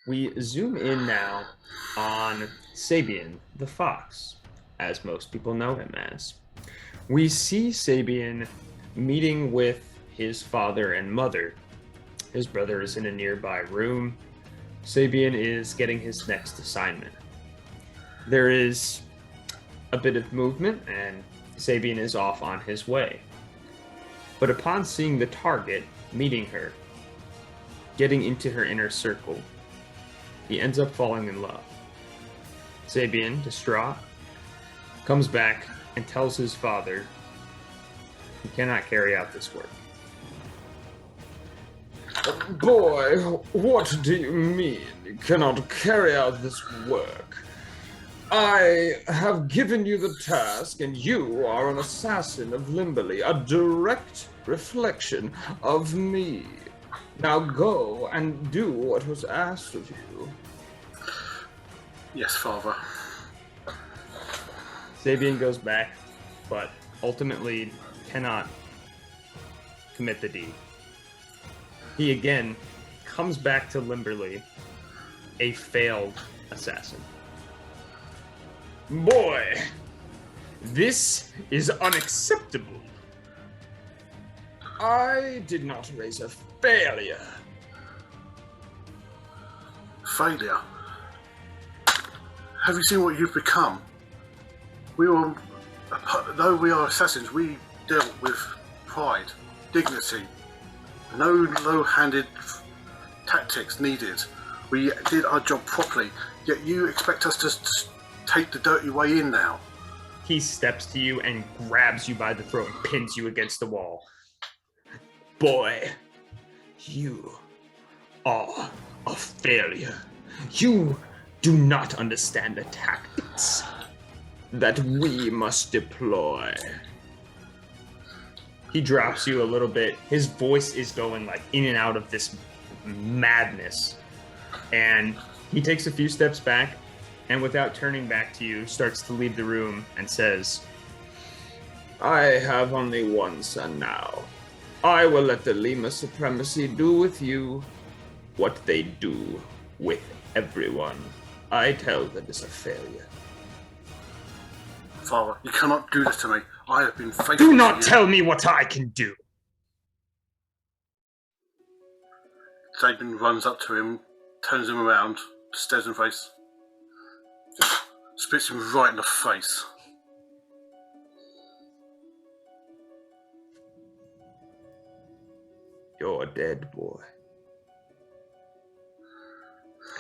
We zoom in now on Sabian the Fox, as most people know him as. We see Sabian meeting with his father and mother. His brother is in a nearby room. Sabian is getting his next assignment. There is a bit of movement, and Sabian is off on his way. But upon seeing the target, meeting her, getting into her inner circle, he ends up falling in love. Sabian, distraught, comes back and tells his father he cannot carry out this work. Boy, what do you mean you cannot carry out this work? I have given you the task, and you are an assassin of Limberley, a direct reflection of me. Now go and do what was asked of you. Yes, Father. Sabian goes back, but ultimately cannot commit the deed. He again comes back to Limberley, a failed assassin. Boy, this is unacceptable. I did not raise a failure. Failure? Have you seen what you've become? Though we are assassins, we dealt with pride, dignity, no low-handed tactics needed. We did our job properly, yet you expect us to take the dirty way in now. He steps to you and grabs you by the throat and pins you against the wall. Boy, you are a failure. You do not understand the tactics that we must deploy. He drops you a little bit. His voice is going like in and out of this madness. And he takes a few steps back and without turning back to you, starts to leave the room and says, I have only one son now. I will let the Lima Supremacy do with you what they do with everyone. I tell that is a failure. Father, you cannot do this to me. I have been faithful. Do not tell me what I can do. Sabian runs up to him, turns him around, stares in the face, spits him right in the face. You're dead, boy.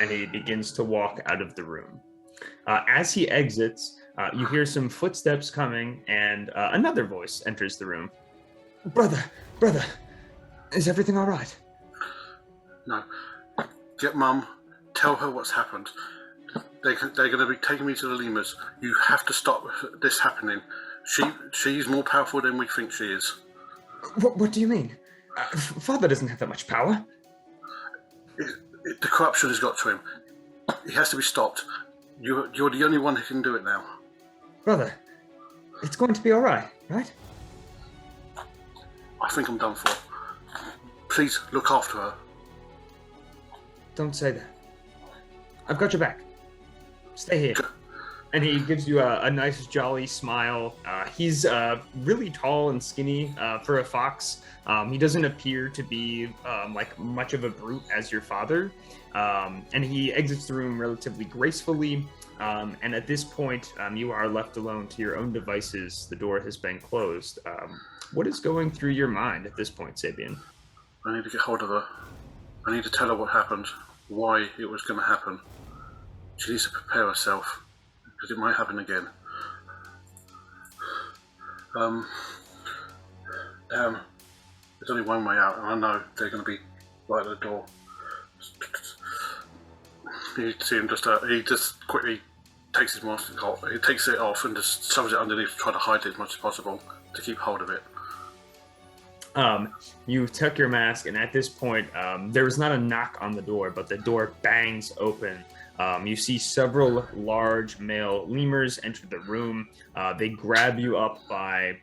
And he begins to walk out of the room. As he exits, you hear some footsteps coming, and another voice enters the room. Brother, is everything all right? No. Get Mum, tell her what's happened. They're going to be taking me to the Limas. You have to stop this happening. She's more powerful than we think she is. What do you mean? Father doesn't have that much power. The corruption has got to him. He has to be stopped. You're the only one who can do it now. Brother, it's going to be all right? I think I'm done for. Please look after her. Don't say that. I've got your back. Stay here. And he gives you a nice, jolly smile. He's really tall and skinny for a fox. He doesn't appear to be like much of a brute as your father. And he exits the room relatively gracefully. And at this point, you are left alone to your own devices. The door has been closed. What is going through your mind at this point, Sabian? I need to get hold of her. I need to tell her what happened, why it was going to happen. She needs to prepare herself, because it might happen again. There's only one way out, and I know they're going to be right at the door. You see him he just quickly takes his mask off. He takes it off and just shoves it underneath to try to hide it as much as possible to keep hold of it. You tuck your mask, and at this point, there is not a knock on the door, but the door bangs open. You see several large male lemurs enter the room. They grab you up by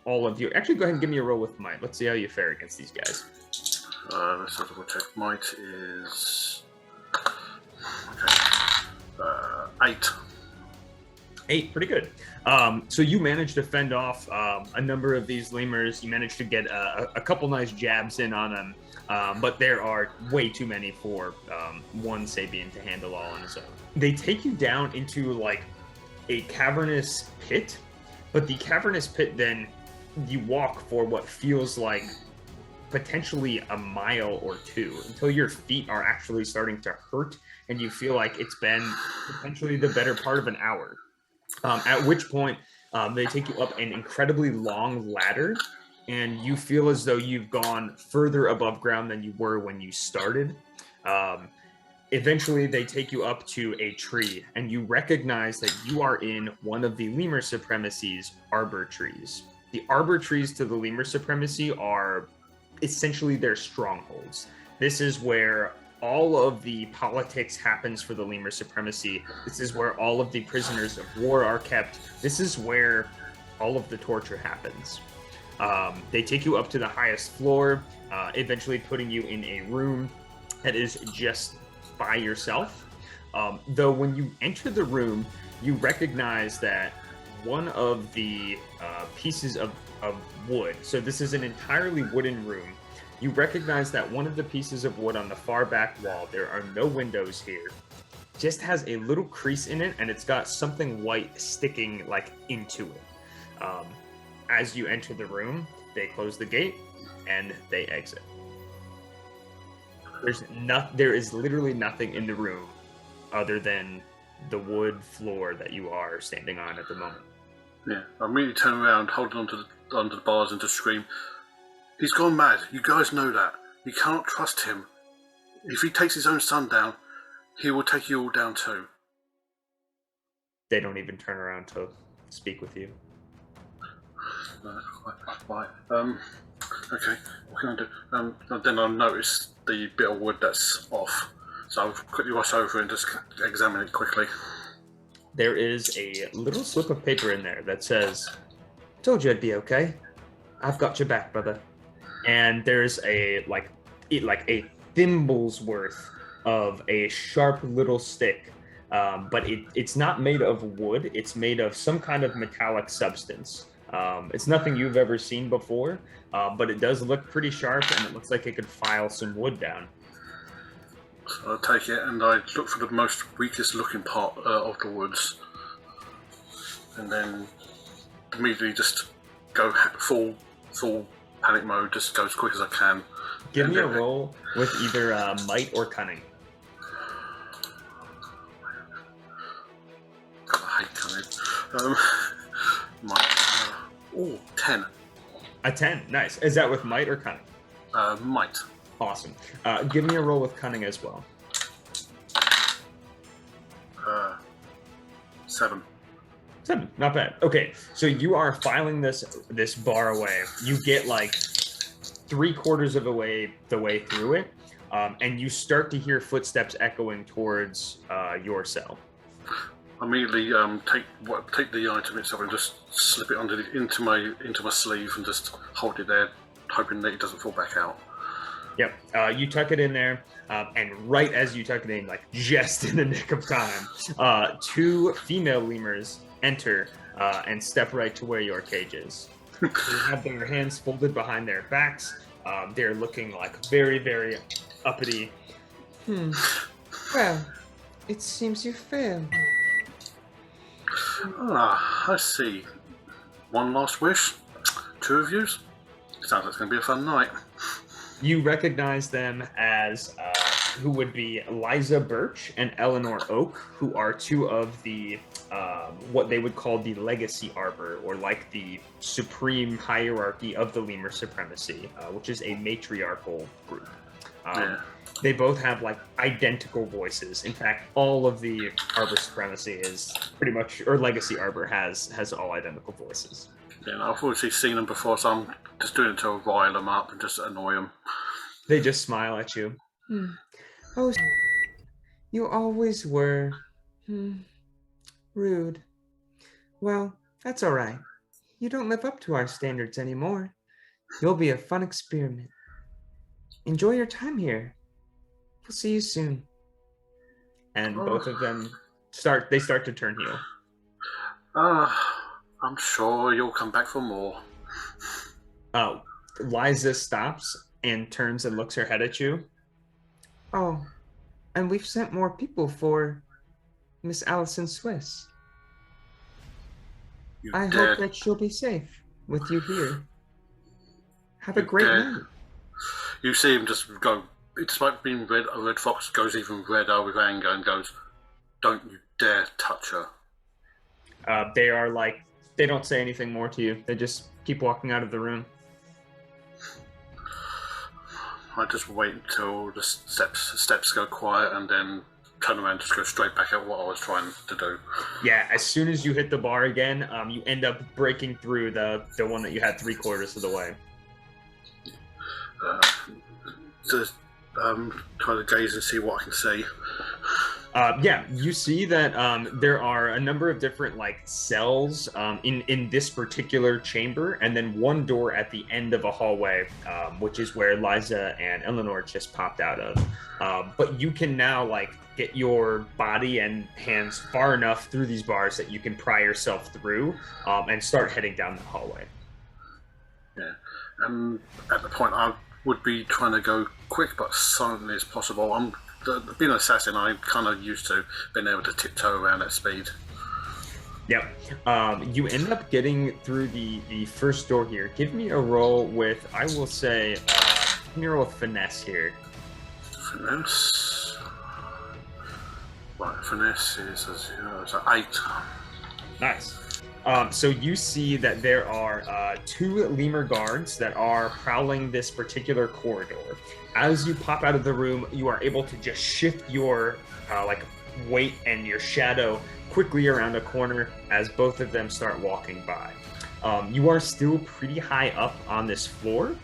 all of you. Actually, go ahead and give me a roll with might. Let's see how you fare against these guys. Let's have a check. Might is 8. 8, pretty good. So you managed to fend off a number of these lemurs. You managed to get a couple nice jabs in on them, but there are way too many for one Sabian to handle all on his own. They take you down into like a cavernous pit, but the cavernous pit, then you walk for what feels like potentially a mile or two until your feet are actually starting to hurt and you feel like it's been potentially the better part of an hour. At which point, they take you up an incredibly long ladder, and you feel as though you've gone further above ground than you were when you started. Eventually, they take you up to a tree, and you recognize that you are in one of the Lemur Supremacy's arbor trees. The arbor trees to the Lemur Supremacy are essentially their strongholds. This is where all of the politics happens for the Lemur Supremacy. This is where all of the prisoners of war are kept. This is where all of the torture happens. They take you up to the highest floor, eventually putting you in a room that is just by yourself. Though when you enter the room, you recognize that one of the pieces of wood, so this is an entirely wooden room, you recognize that one of the pieces of wood on the far back wall, there are no windows here, just has a little crease in it, and it's got something white sticking like into it. As you enter the room, they close the gate and they exit. There is literally nothing in the room other than the wood floor that you are standing on at the moment. Yeah, I immediately turn around, holding onto the bars, and just scream, "He's gone mad. You guys know that. You cannot trust him. If he takes his own son down, he will take you all down too." They don't even turn around to speak with you. Right. Okay. What can I do? Then I'll notice the bit of wood that's off. So I'll quickly rush over and just examine it quickly. There is a little slip of paper in there that says, "Told you I'd be okay. I've got your back, brother." And there's a like a thimble's worth of a sharp little stick, but it's not made of wood. It's made of some kind of metallic substance. It's nothing you've ever seen before, but it does look pretty sharp, and it looks like it could file some wood down. So I take it and I look for the most weakest looking part of the woods, and then immediately just go full panic mode, just go as quick as I can. Give me a roll with either might or cunning. God, I hate cunning. Might. 10. A 10, nice. Is that with might or cunning? Might. Awesome. Give me a roll with cunning as well. 7. 7, not bad. Okay, so you are filing this bar away. You get like 3/4 of the way through it, and you start to hear footsteps echoing towards your cell. I immediately take the item itself and just slip it into my sleeve and just hold it there, hoping that it doesn't fall back out. Yep. You tuck it in there, and right as you tuck it in, like just in the nick of time, 2 female lemurs enter and step right to where your cage is. They have their hands folded behind their backs. They're looking like very, very uppity. Well, it seems you failed. I see. One last wish. 2 of yous. Sounds like it's going to be a fun night. You recognize them as who would be Liza Birch and Eleanor Oak, who are 2 of the what they would call the Legacy Arbor, or like the supreme hierarchy of the Lemur Supremacy, which is a matriarchal group. They both have like identical voices. In fact, all of the Arbor Supremacy is pretty much, or Legacy Arbor has all identical voices. Yeah, I've obviously seen them before, so I'm just doing it to rile them up and just annoy them. They just smile at you. Oh, you always were. Rude. Well, that's all right. You don't live up to our standards anymore. You'll be a fun experiment. Enjoy your time here. We'll see you soon. And both of them They start to turn heel. I'm sure you'll come back for more. Liza stops and turns and looks her head at you. Oh, and we've sent more people for Miss Allison Swiss. You I dare, hope that she'll be safe with you here. Have a You great dare. night. You see him just go, despite being red, a red fox goes even redder with anger and goes, "Don't you dare touch her." They are like, they don't say anything more to you. They just keep walking out of the room. I just wait until the steps go quiet and then turn around and just go straight back at what I was trying to do. Yeah, as soon as you hit the bar again, you end up breaking through the one that you had 3/4 of the way. Just try to gaze and see what I can see. Yeah, you see that there are a number of different like cells in this particular chamber, and then one door at the end of a hallway, which is where Liza and Eleanor just popped out of. But you can now like get your body and hands far enough through these bars that you can pry yourself through and start heading down the hallway. Yeah. At the point, I would be trying to go quick but silently as possible. Being an assassin, I'm kind of used to being able to tiptoe around at speed. Yep. You end up getting through the first door here. Give me a roll with, I will say, give me a roll with finesse here. Finesse. Right, finesse is a 0, it's an 8. Nice. So you see that there are 2 lemur guards that are prowling this particular corridor. As you pop out of the room, you are able to just shift your like weight and your shadow quickly around a corner as both of them start walking by. You are still pretty high up on this floor,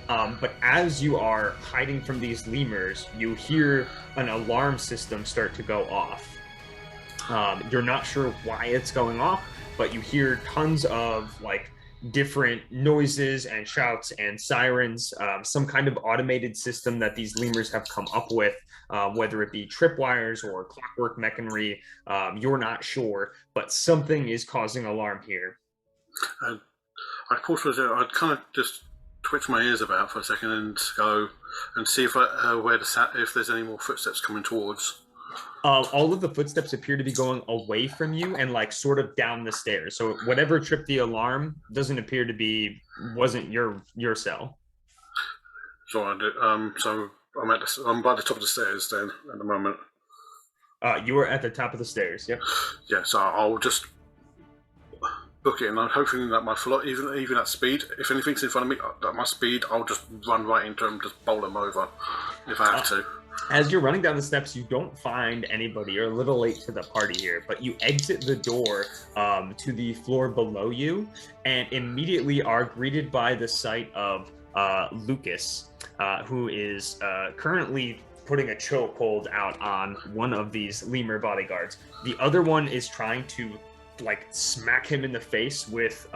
but as you are hiding from these lemurs, you hear an alarm system start to go off. You're not sure why it's going off, but you hear tons of like different noises and shouts and sirens, some kind of automated system that these lemurs have come up with, whether it be tripwires or clockwork mechanization, you're not sure, but something is causing alarm here. I pause for a second. I'd kind of just twitch my ears about for a second and go and see if if there's any more footsteps coming towards. All of the footsteps appear to be going away from you and like sort of down the stairs. So whatever tripped the alarm wasn't your cell. So I'm by the top of the stairs then at the moment. You are at the top of the stairs. Yep. Yeah, so I'll just book it, and I'm hoping that my flow, even at speed, if anything's in front of me at my speed, I'll just run right into them, just bowl them over if I have to. As you're running down the steps, you don't find anybody. You're a little late to the party here, but you exit the door to the floor below you and immediately are greeted by the sight of Lucas, who is currently putting a chokehold out on one of these lemur bodyguards. The other one is trying to like smack him in the face with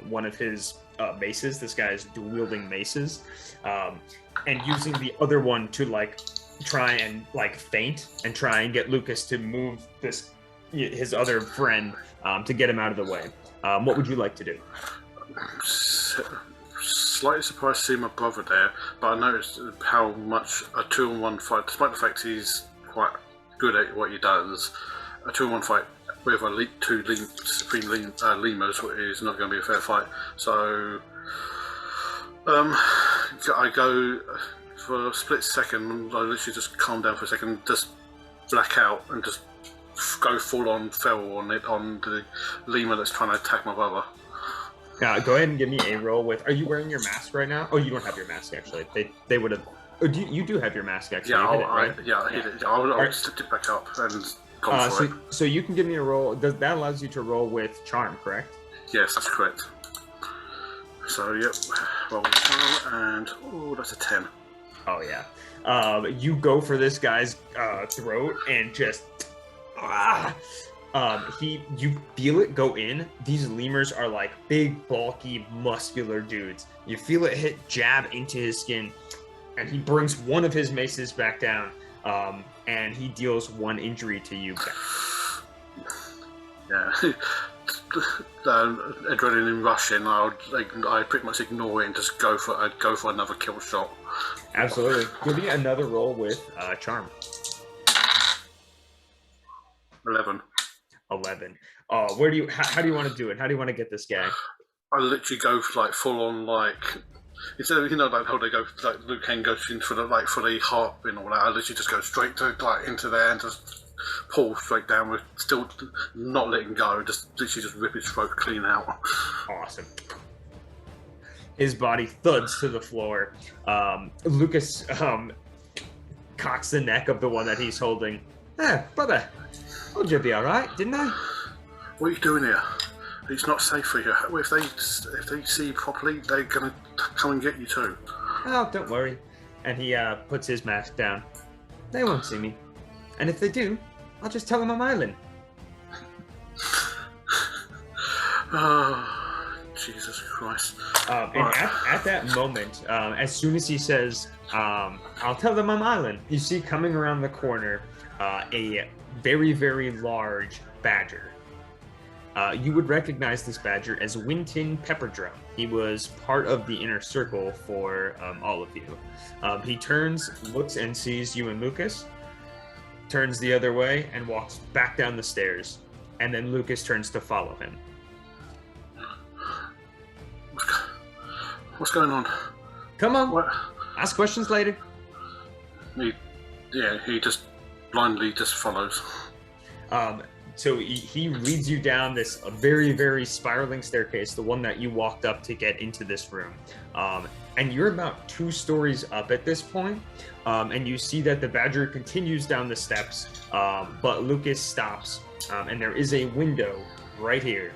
one of his maces. This guy is dual-wielding maces, and using the other one to like try and like feint and try and get Lucas to move his other friend to get him out of the way. What would you like to do? Slightly surprised to see my brother there, but I noticed how much a 2-on-1 fight, despite the fact he's quite good at what he does, a 2-on-1 fight with supreme lemurs is not going to be a fair fight. So I go for a split second. I literally just calm down for a second, just black out, and just go full on feral on the lemur that's trying to attack my brother. Go ahead and give me a roll with. Are you wearing your mask right now? Oh, you don't have your mask actually. They would have. Oh, you do have your mask actually. Yeah, I hit it. I'll stick it back up and go for it. So you can give me a roll. That allows you to roll with charm, correct? Yes, that's correct. So yep, roll with charm, and that's a 10. Oh yeah. You go for this guy's throat and just you feel it go in. These lemurs are like big, bulky, muscular dudes. You feel it hit jab into his skin, and he brings one of his maces back down, and he deals 1 injury to you. Yeah. Adrenaline rushing, I pretty much ignore it and just I'd go for another kill shot. Absolutely. Give me another roll with charm. 11. 11. How do you want to do it? How do you want to get this guy? I literally go for like full on instead of like how they go like Liu Kang goes in for the heart and all that. I literally just go straight to into there and just pull straight down with still not letting go. Just literally just rip his throat clean out. Awesome. His body thuds to the floor. Lucas cocks the neck of the one that he's holding. Brother, told you'd be all right, didn't I? What are you doing here? It's not safe for you. If they see you properly, they're gonna come and get you too. Oh, don't worry. And he puts his mask down. They won't see me. And if they do, I'll just tell them I'm island. Oh, Jesus Christ. At that moment, as soon as he says, I'll tell them I'm island, you see coming around the corner a very, very large badger. You would recognize this badger as Winton Pepperdrum. He was part of the inner circle for all of you. He turns, looks, and sees you and Lucas, turns the other way, and walks back down the stairs. And then Lucas turns to follow him. What's going on? Come on. What? Ask questions later. He just blindly just follows. So he leads you down this very, very spiraling staircase, the one that you walked up to get into this room. And you're about 2 stories up at this point, and you see that the badger continues down the steps, but Lucas stops, and there is a window right here.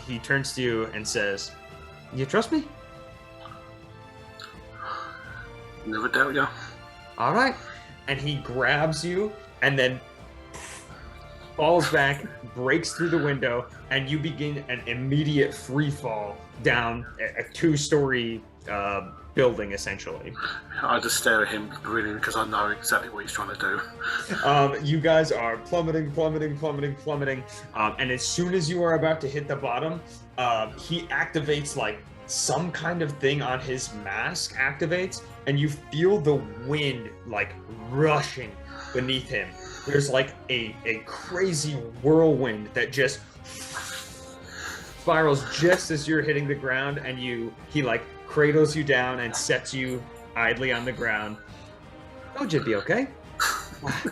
He turns to you and says, "You trust me?" Never doubt you. All right. And he grabs you and then falls back, breaks through the window, and you begin an immediate free fall down a 2-story building, essentially. I just stare at him, grinning, because I know exactly what he's trying to do. You guys are plummeting, and as soon as you are about to hit the bottom, he activates like some kind of thing on his mask activates, and you feel the wind like rushing beneath him. There's like a crazy whirlwind that just spirals just as you're hitting the ground, and he like cradles you down and sets you idly on the ground. Told you'd be okay.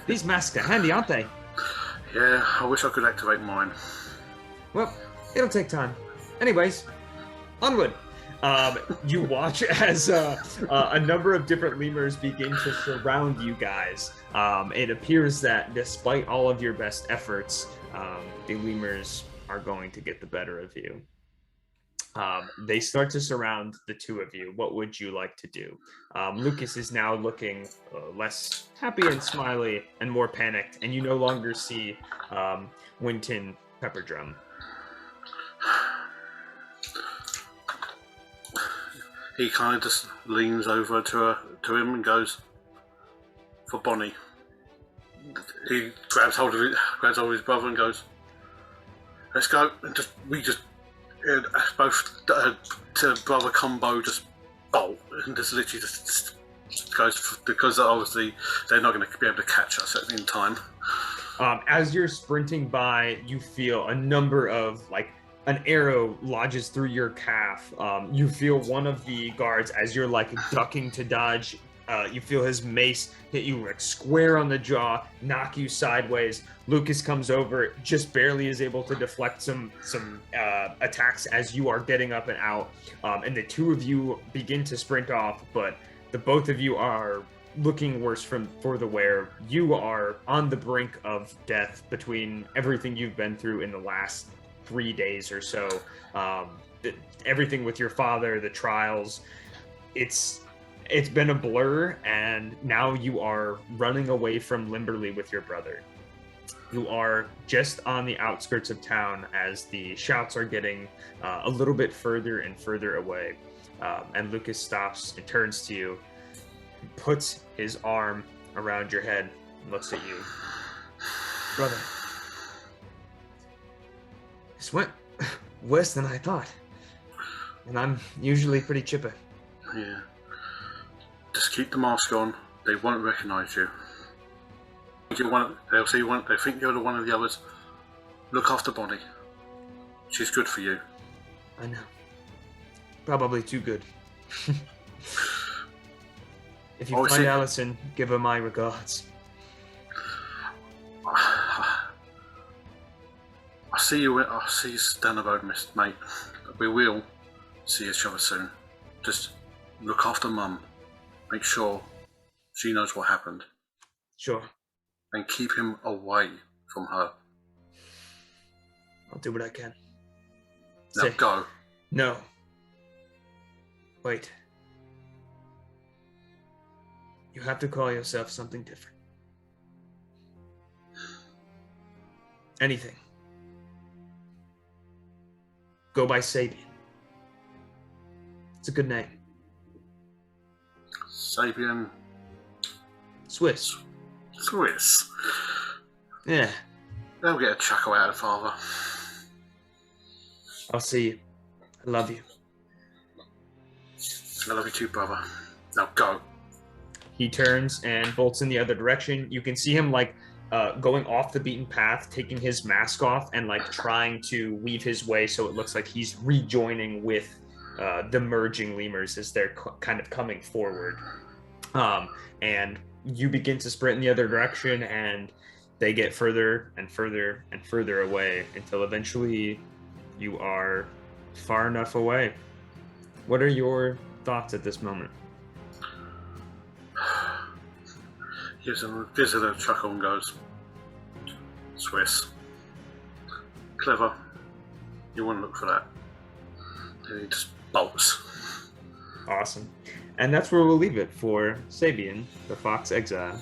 These masks are handy, aren't they? Yeah, I wish I could activate mine. Well, it'll take time. Anyways, onward. You watch as a number of different lemurs begin to surround you guys. It appears that despite all of your best efforts, the lemurs are going to get the better of you. They start to surround the 2 of you. What would you like to do? Lucas is now looking less happy and smiley and more panicked, and you no longer see Winton Pepperdrum. He kind of just leans over to him and goes, "For Bonnie." He grabs hold of his brother and goes, "Let's go." And both to brother combo just bolt and just literally just goes, because obviously they're not going to be able to catch us in time. As you're sprinting by, you feel a number of like an arrow lodges through your calf. You feel one of the guards, as you're like ducking to dodge, you feel his mace hit you like square on the jaw, knock you sideways. Lucas comes over, just barely is able to deflect some attacks as you are getting up and out. And the 2 of you begin to sprint off, but the both of you are looking worse for the wear. You are on the brink of death between everything you've been through in the last 3 days or so. Everything with your father, the trials, it's been a blur, and now you are running away from Limberley with your brother. You are just on the outskirts of town as the shouts are getting a little bit further and further away. And Lucas stops and turns to you, puts his arm around your head, and looks at you. Brother, This went worse than I thought. And I'm usually pretty chipper. Yeah. Just keep the mask on. They won't recognise you. They'll see one. They think you're the one of the others. Look after Bonnie. She's good for you. I know. Probably too good. If you find Allison, give her my regards. I see you down the road, mate. We will see each other soon. Just look after Mum. Make sure she knows what happened. Sure. And keep him away from her. I'll do what I can. Now go. No. Wait. You have to call yourself something different. Anything. Go by Sabian. It's a good name. Sabian. Swiss. Swiss. Yeah. They'll get a chuckle out of father. I'll see you. I love you. I love you too, brother. Now go. He turns and bolts in the other direction. You can see him like going off the beaten path, taking his mask off and like trying to weave his way so it looks like he's rejoining with the merging lemurs as they're kind of coming forward. And you begin to sprint in the other direction, and they get further and further and further away until eventually you are far enough away. What are your thoughts at this moment? Gives it a chuckle and goes, Swiss. Clever. You want to look for that. And he just bolts. Awesome. And that's where we'll leave it for Sabian, the Fox Exile.